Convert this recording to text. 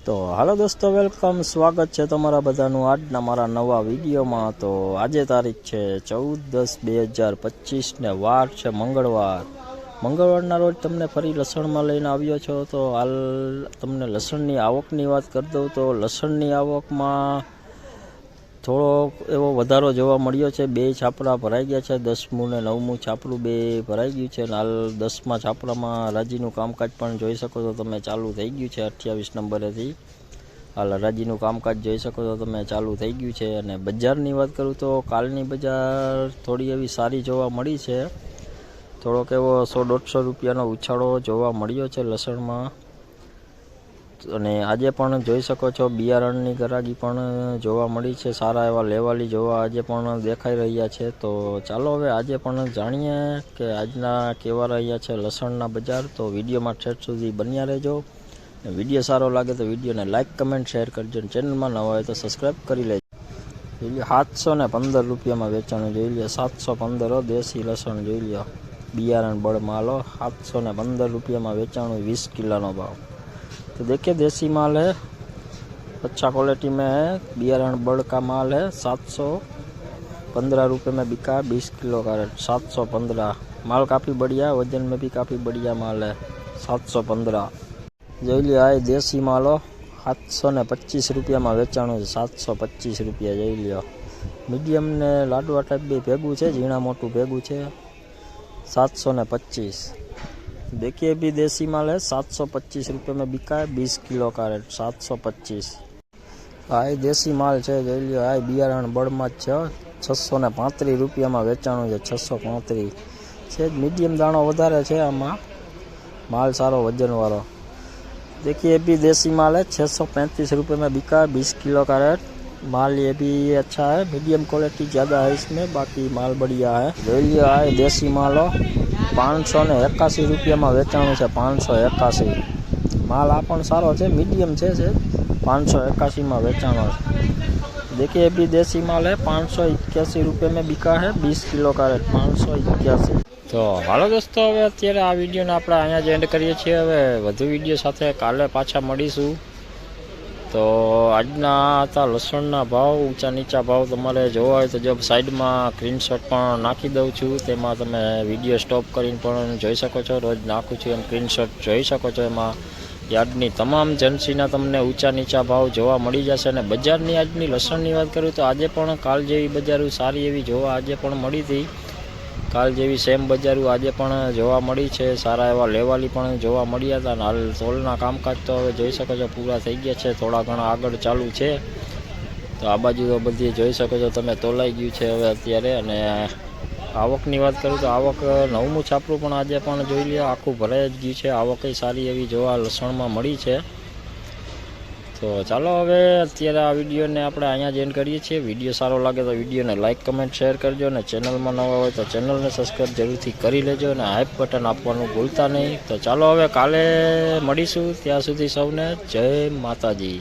तो हेलो दोस्तों, वेलकम, स्वागत है तमारा बधानु आजना मारा नवा विडियो में। तो आज तारीख है 14/10/2025 ने वार है मंगलवार। मंगलवार रोज तमने फरी लसण में लईने आव्यो छो। तो हाल तमने लसणनी आवकनी वात कर दऊं तो लसणनी आवक में थोड़ो एवो वधारो जोवा मळ्यो छे। 2 छापरा भराई गया है, 10मुं ने 9मुं छापरू 2 भराई गयुं छे। हाल 10मा छापरामां हराजीनुं कामकाज पण जोई शको छो तमे चालू थई गयुं छे। 28 नंबरेथी हाल हराजीनुं कामकाज जोई शको छो तमे चालू थई गयुं छे। अने बजारनी वात करूं तो कालनी बजार थोड़ी एवी सारी जोवा मळी छे। थोड़ोक एवो 100-150 रूपियानो उछाळो जोवा मळ्यो छे लसणमां। અને આજે પણ જોઈ શકો છો બિયારણની ગરાગી પણ જોવા મળી છે। સારા એવા લેવાલી જોવા આજે પણ દેખાઈ રહ્યા છે। તો ચાલો હવે આજે પણ જાણીએ કે આજના કેવા રહ્યા છે લસણના બજાર। તો વિડીયોમાં ઠેઠ સુધી બન્યા રહેજો। વિડીયો સારો લાગે તો વિડીયોને લાઇક કમેન્ટ શેર કરજો। ચેનલમાં નવા હોય તો સબસ્ક્રાઈબ કરી લેજો। 715 રૂપિયામાં વેચાણ જોઈ લો। 715 દેશી લસણ જોઈ લો। બિયારણ બળ માલો 715 રૂપિયામાં વેચાણ 20 કિલોનો ભાવ। तो देखिए देसी माल है, अच्छा क्वालिटी में है। बियारण बड़ का माल है। 715 रुपये में बिका 20 किलो का रेट 715। माल काफ़ी बढ़िया, वजन में भी काफ़ी बढ़िया माल है। 715 जो लिया है देसी मालो 725 रुपया में वेचाणु 725 रुपया जो लियो। मीडियम ने लाडवा टाइप भी भेगू है, झीणा मोटू भेगू है 725। देखिए भी देसी माल है 725 रुपये में बिका है 20 किलो का रेट 725। हाई देसी माल है जो लियो। हाई बियारण बड़मा 635 रुपया में वेचाणु है 635 है। मीडियम दाणो वधारे है, आमा माल सारो वजन वालो। देखिए भी देसी माल है 635 रुपये में बिका है 20 किलो का रेट। माल ये भी अच्छा है, मीडियम क्वालिटी ज़्यादा है इसमें, बाकी माल बढ़िया है। जो लियो है देसी माल 581 रुपया में वेचाणु है 581। माल आ पण सारो है, मीडियम है 581 में वेचाणु है। देखिए भी देसी माल है 581 रुपये में बिका है 20 किलो का रेट 581। तो हालो दोस्तों, हवे अत्यारे आ विडियो ने आपणे अहींया ज एंड करीए छीए। हवे वधु विडियो साथे काले पाछा मळीशुं। तो आजना था लसणना भाव, ऊंचा नीचा भाव तमारे जोवा होय तो जो साइड में स्क्रीनशॉट पण नाखी दऊं छुं, तेमां तमे विडियो स्टॉप करीने पण जोई शको छो। रोज नाखुं छुं एम स्क्रीनशॉट जोई शको छो। एमां यार्डनी तमाम एजेंसीना तमने ऊंचा नीचा भाव जोवा मळी जशे। अने बजारनी आजनी लसणनी वात करूं तो आज पण काल जेवी बजारू सारी एवी जोवा आज पण मळी हती। काल जेवी सेम बजारू आज पण जोवा मळी छे। सारा एवा लेवाली पण जोवा मळ्या हता। हाल तोलना कामकाज तो हवे जोई शको छो पूरा थई गया छे, थोड़ा घणा आगळ चालू छे। तो आ बाजू तो बधी जोई शको छो तमे तोलाई गयुं छे हवे अत्यारे। अने आवकनी वात करूं तो आवक 9मुं छापरू पण आज पण जोई लो, आखुं भराई ज गयुं छे। आवक सारी एवी जोवा लसणमां मळी छे। तो चलो हवे अत्यारे आ विडियो ने आपणे अहींया ज एंड करीए छीए। विडियो सारो लागे तो विडियो ने लाइक कमेंट शेर करजो। ने चेनल में नवा होय तो चेनल ने सब्सक्राइब जरूरथी करी लेजो। अने हाइप बटन आपवानुं भूलता नहीं। तो चलो हवे काले मळीशुं, त्यां सुधी सौने जय माताजी।